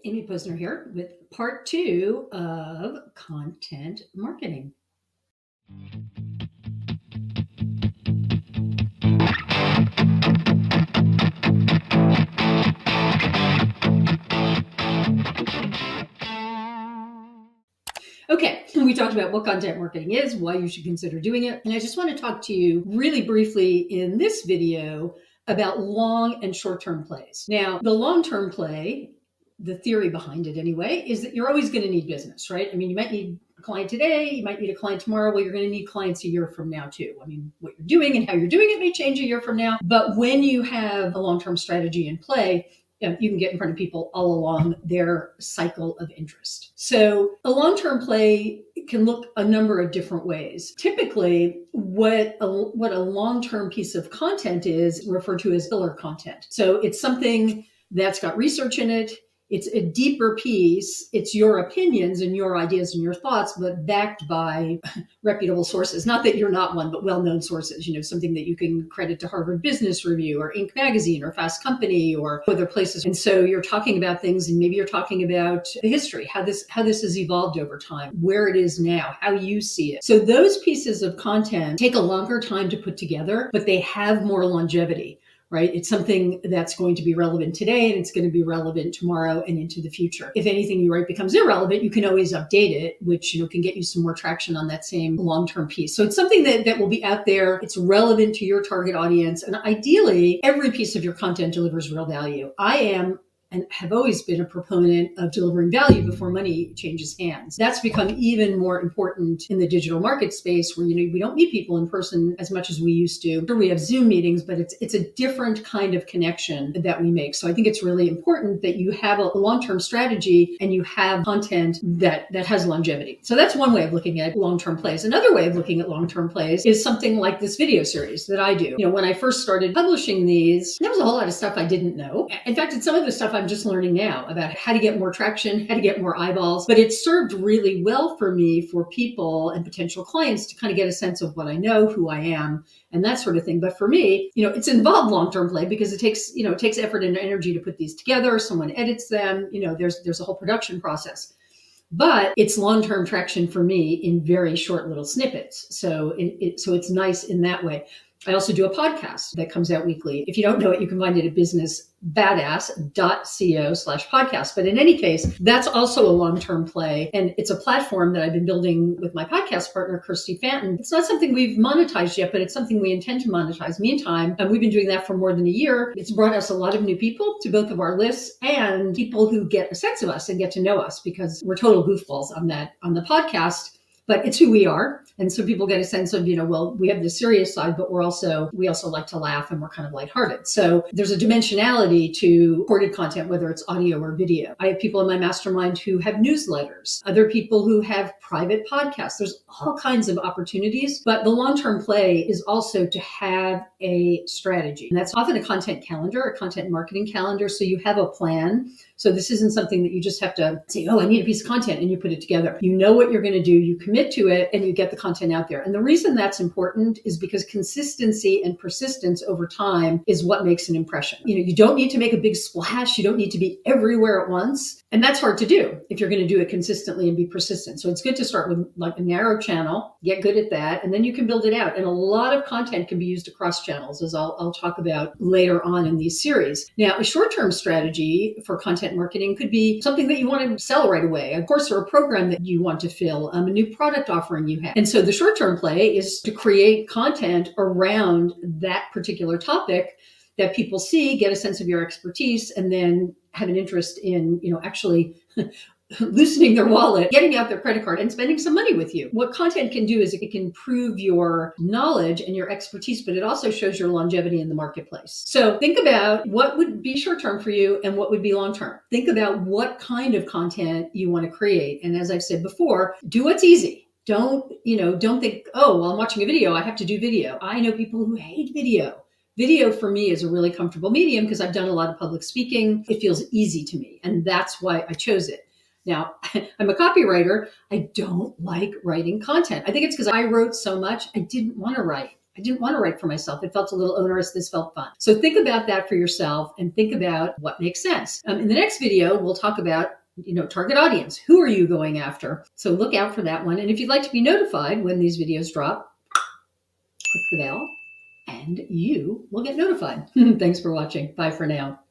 Amy Posner here with part 2 of content marketing. Okay, we talked about what content marketing is, why you should consider doing it, and I just want to talk to you really briefly in this video about long and short-term plays. Now, the long-term play, the theory behind it anyway, is that you're always going to need business, right? I mean, you might need a client today, you might need a client tomorrow. Well, you're going to need clients a year from now too. I mean, what you're doing and how you're doing it may change a year from now, but when you have a long-term strategy in play, you can get in front of people all along their cycle of interest. So a long-term play can look a number of different ways. Typically, what a long-term piece of content is referred to as filler content. So it's something that's got research in it. It's a deeper piece. It's your opinions and your ideas and your thoughts, but backed by reputable sources. Not that you're not one, but well-known sources, something that you can credit to Harvard Business Review or Inc. Magazine or Fast Company or other places. And so you're talking about things, and maybe you're talking about the history, how this has evolved over time, where it is now, how you see it. So those pieces of content take a longer time to put together, but they have more longevity. Right? It's something that's going to be relevant today, and it's going to be relevant tomorrow and into the future. If anything you write becomes irrelevant, you can always update it, which can get you some more traction on that same long-term piece. So it's something that will be out there. It's relevant to your target audience. And ideally, every piece of your content delivers real value. I am and have always been a proponent of delivering value before money changes hands. That's become even more important in the digital market space where, we don't meet people in person as much as we used to. Sure, we have Zoom meetings, but it's a different kind of connection that we make. So I think it's really important that you have a long-term strategy and you have content that has longevity. So that's one way of looking at long-term plays. Another way of looking at long-term plays is something like this video series that I do. When I first started publishing these, there was a whole lot of stuff I didn't know. In fact, it's some of the stuff I'm just learning now about how to get more traction, how to get more eyeballs, but it served really well for me, for people and potential clients to kind of get a sense of what I know, who I am, and that sort of thing. But for me, it's involved long-term play because it takes effort and energy to put these together. Someone edits them, there's a whole production process. But it's long-term traction for me in very short little snippets. So it's nice in that way. I also do a podcast that comes out weekly. If you don't know it, you can find it at businessbadass.co/podcast. But in any case, that's also a long-term play. And it's a platform that I've been building with my podcast partner, Kirsty Fanton. It's not something we've monetized yet, but it's something we intend to monetize. Meantime, and we've been doing that for more than a year. It's brought us a lot of new people to both of our lists and people who get a sense of us and get to know us because we're total goofballs on the podcast. But it's who we are. And so people get a sense of, we have the serious side, but we also like to laugh and we're kind of lighthearted. So there's a dimensionality to recorded content, whether it's audio or video. I have people in my mastermind who have newsletters, other people who have private podcasts. There's all kinds of opportunities, but the long-term play is also to have a strategy. And that's often a content calendar, a content marketing calendar. So you have a plan. So this isn't something that you just have to say, I need a piece of content, and you put it together. You know what you're going to do, you commit to it, and you get the content out there. And the reason that's important is because consistency and persistence over time is what makes an impression. You don't need to make a big splash. You don't need to be everywhere at once. And that's hard to do if you're going to do it consistently and be persistent. So it's good to start with like a narrow channel, get good at that, and then you can build it out. And a lot of content can be used across channels, as I'll talk about later on in these series. Now, a short-term strategy for content marketing could be something that you want to sell right away, a course or a program that you want to fill, a new product offering you have. And so the short-term play is to create content around that particular topic that people see, get a sense of your expertise, and then have an interest in, actually loosening their wallet, getting out their credit card, and spending some money with you. What content can do is it can prove your knowledge and your expertise, but it also shows your longevity in the marketplace. So think about what would be short-term for you and what would be long-term. Think about what kind of content you want to create. And as I've said before, do what's easy. Don't think, I'm watching a video, I have to do video. I know people who hate video. Video for me is a really comfortable medium because I've done a lot of public speaking. It feels easy to me, and that's why I chose it. Now, I'm a copywriter. I don't like writing content. I think it's because I wrote so much I didn't want to write. I didn't want to write for myself. It felt a little onerous. This felt fun. So think about that for yourself and think about what makes sense. In the next video, we'll talk about target audience. Who are you going after? So look out for that one. And if you'd like to be notified when these videos drop, click the bell and you will get notified. Thanks for watching. Bye for now.